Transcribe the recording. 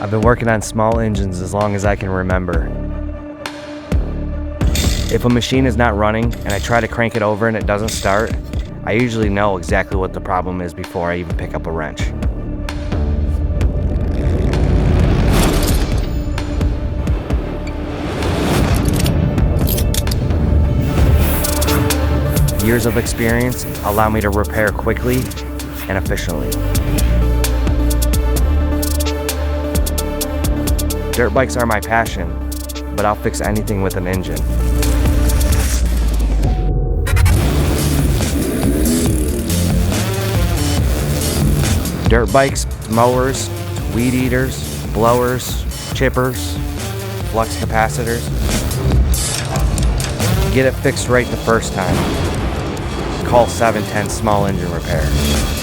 I've been working on small engines as long as I can remember. If a machine is not running and I try to crank it over and it doesn't start, I usually know exactly what the problem is before I even pick up a wrench. Years of experience allow me to repair quickly and efficiently. Dirt bikes are my passion, but I'll fix anything with an engine. Dirt bikes, mowers, weed eaters, blowers, chippers, flux capacitors. Get it fixed right the first time. Call 710 Small Engine Repair.